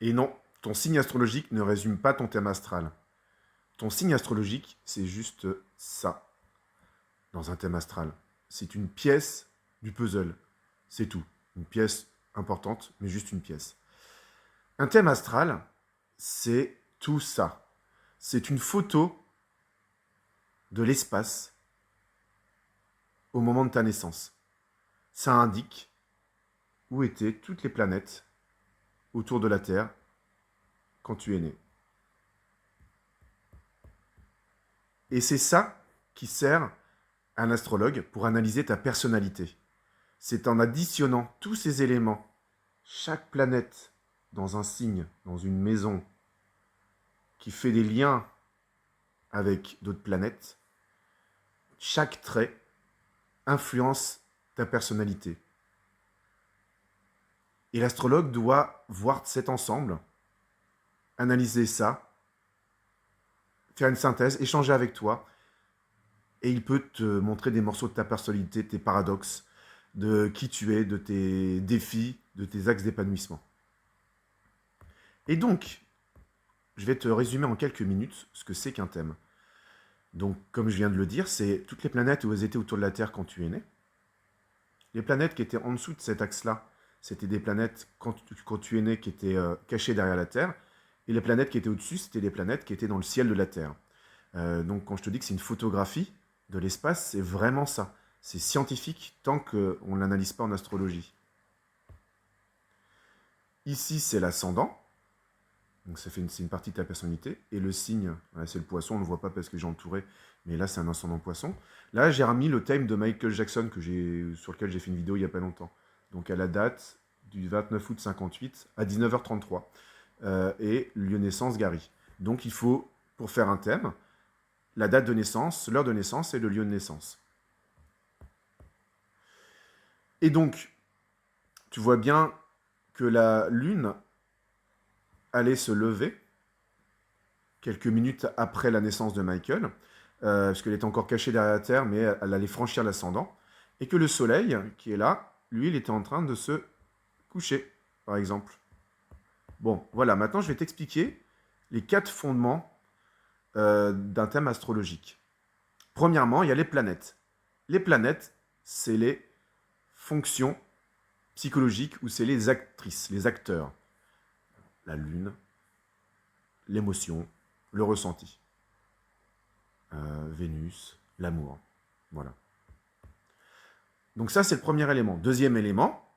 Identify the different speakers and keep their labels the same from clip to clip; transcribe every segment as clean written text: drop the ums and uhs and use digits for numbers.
Speaker 1: Et non, ton signe astrologique ne résume pas ton thème astral. Ton signe astrologique, c'est juste ça, dans un thème astral. C'est une pièce du puzzle. C'est tout. Une pièce importante, mais juste une pièce. Un thème astral, c'est tout ça. C'est une photo de l'espace au moment de ta naissance. Ça indique où étaient toutes les planètes autour de la Terre quand tu es né. Et c'est ça qui sert à un astrologue pour analyser ta personnalité. C'est en additionnant tous ces éléments, chaque planète dans un signe, dans une maison, qui fait des liens avec d'autres planètes, chaque trait influence ta personnalité. Et l'astrologue doit voir cet ensemble, analyser ça, faire une synthèse, échanger avec toi, et il peut te montrer des morceaux de ta personnalité, tes paradoxes, de qui tu es, de tes défis, de tes axes d'épanouissement. Et donc, je vais te résumer en quelques minutes ce que c'est qu'un thème. Donc, comme je viens de le dire, c'est toutes les planètes où elles étaient autour de la Terre quand tu es né. Les planètes qui étaient en dessous de cet axe-là, c'était des planètes, quand tu es né, qui étaient cachées derrière la Terre. Et les planètes qui étaient au-dessus, c'était les planètes qui étaient dans le ciel de la Terre. Donc, quand je te dis que c'est une photographie de l'espace, c'est vraiment ça. C'est scientifique tant qu'on ne l'analyse pas en astrologie. Ici, c'est l'ascendant. Donc c'est une partie de ta personnalité. Et le signe, c'est le poisson, on ne le voit pas parce que j'ai entouré, mais là c'est un ascendant poisson. Là j'ai remis le thème de Michael Jackson sur lequel j'ai fait une vidéo il n'y a pas longtemps. Donc à la date du 29 août 58 à 19h33. Et lieu de naissance Gary. Donc il faut, pour faire un thème, la date de naissance, l'heure de naissance et le lieu de naissance. Et donc, tu vois bien que la lune allait se lever quelques minutes après la naissance de Michael, parce qu'elle était encore cachée derrière la Terre, mais elle allait franchir l'ascendant, et que le Soleil, qui est là, lui, il était en train de se coucher, par exemple. Bon, voilà, maintenant je vais t'expliquer les 4 fondements d'un thème astrologique. Premièrement, il y a les planètes. Les planètes, c'est les fonctions psychologiques ou c'est les actrices, les acteurs. La Lune, l'émotion, le ressenti. Vénus, l'amour. Voilà. Donc ça, c'est le premier élément. Deuxième élément,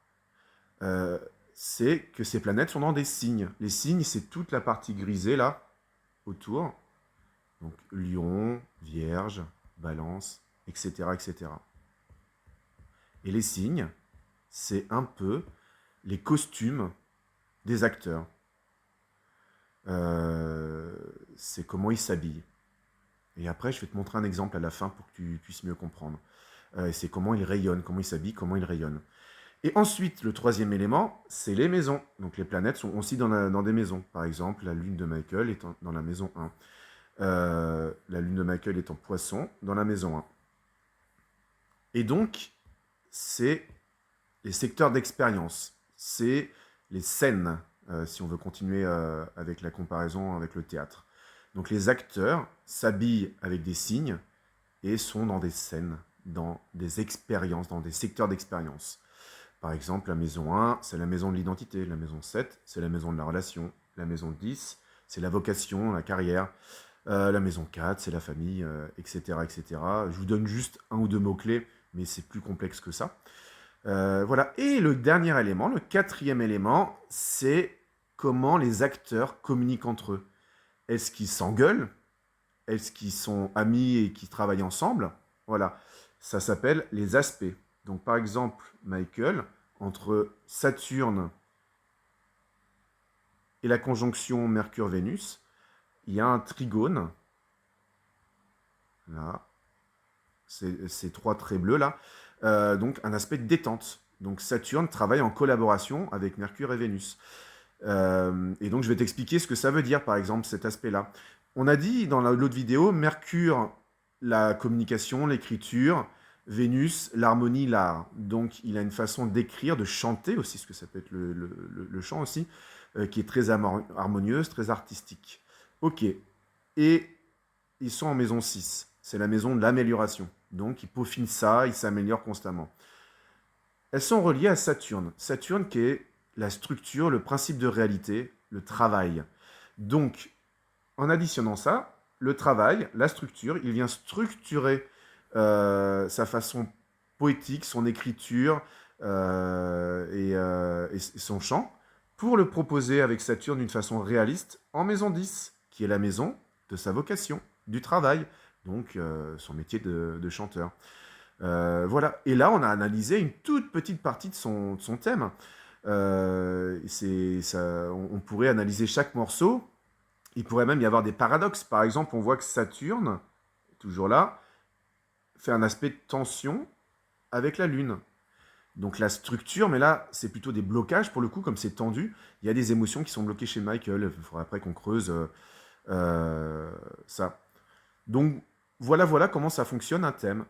Speaker 1: c'est que ces planètes sont dans des signes. Les signes, c'est toute la partie grisée, là, autour. Donc Lion, Vierge, Balance, etc., etc. Et les signes, c'est un peu les costumes des acteurs. C'est comment ils s'habillent. Et après, je vais te montrer un exemple à la fin pour que tu puisses mieux comprendre. Et c'est comment ils rayonnent, comment ils s'habillent, comment ils rayonnent. Et ensuite, le troisième élément, c'est les maisons. Donc les planètes sont aussi dans des maisons. Par exemple, la lune de Michael est dans la maison 1. La lune de Michael est en poisson dans la maison 1. Et donc, c'est les secteurs d'expérience. C'est les scènes, si on veut continuer avec la comparaison avec le théâtre. Donc les acteurs s'habillent avec des signes et sont dans des scènes, dans des expériences, dans des secteurs d'expérience. Par exemple, la maison 1, c'est la maison de l'identité. La maison 7, c'est la maison de la relation. La maison 10, c'est la vocation, la carrière. La maison 4, c'est la famille, etc., etc. Je vous donne juste un ou deux mots-clés, mais c'est plus complexe que ça. Voilà. Et le dernier élément, le quatrième élément, c'est comment les acteurs communiquent entre eux. Est-ce qu'ils s'engueulent? Est-ce qu'ils sont amis et qu'ils travaillent ensemble? Voilà. Ça s'appelle les aspects. Donc par exemple, Michael, entre Saturne et la conjonction Mercure-Vénus, il y a un trigone. Là. Ces 3 traits bleus là. Donc un aspect de détente. Donc Saturne travaille en collaboration avec Mercure et Vénus. Et donc je vais t'expliquer ce que ça veut dire, par exemple, cet aspect-là. On a dit dans l'autre vidéo, Mercure, la communication, l'écriture, Vénus, l'harmonie, l'art. Donc il a une façon d'écrire, de chanter aussi, parce que ça peut être le chant aussi, qui est très harmonieuse, très artistique. Ok. Et ils sont en maison 6. C'est la maison de l'amélioration. Donc, ils peaufinent ça, ils s'améliorent constamment. Elles sont reliées à Saturne. Saturne qui est la structure, le principe de réalité, le travail. Donc, en additionnant ça, le travail, la structure, il vient structurer sa façon poétique, son écriture et son chant pour le proposer avec Saturne d'une façon réaliste en maison 10, qui est la maison de sa vocation, du travail, donc son métier de chanteur. Voilà. Et là, on a analysé une toute petite partie de son thème. On pourrait analyser chaque morceau. Il pourrait même y avoir des paradoxes. Par exemple, on voit que Saturne, toujours là, fait un aspect de tension avec la Lune. Donc la structure, mais là, c'est plutôt des blocages pour le coup, comme c'est tendu. Il y a des émotions qui sont bloquées chez Michael. Il faudra après qu'on creuse ça. Donc voilà comment ça fonctionne un thème.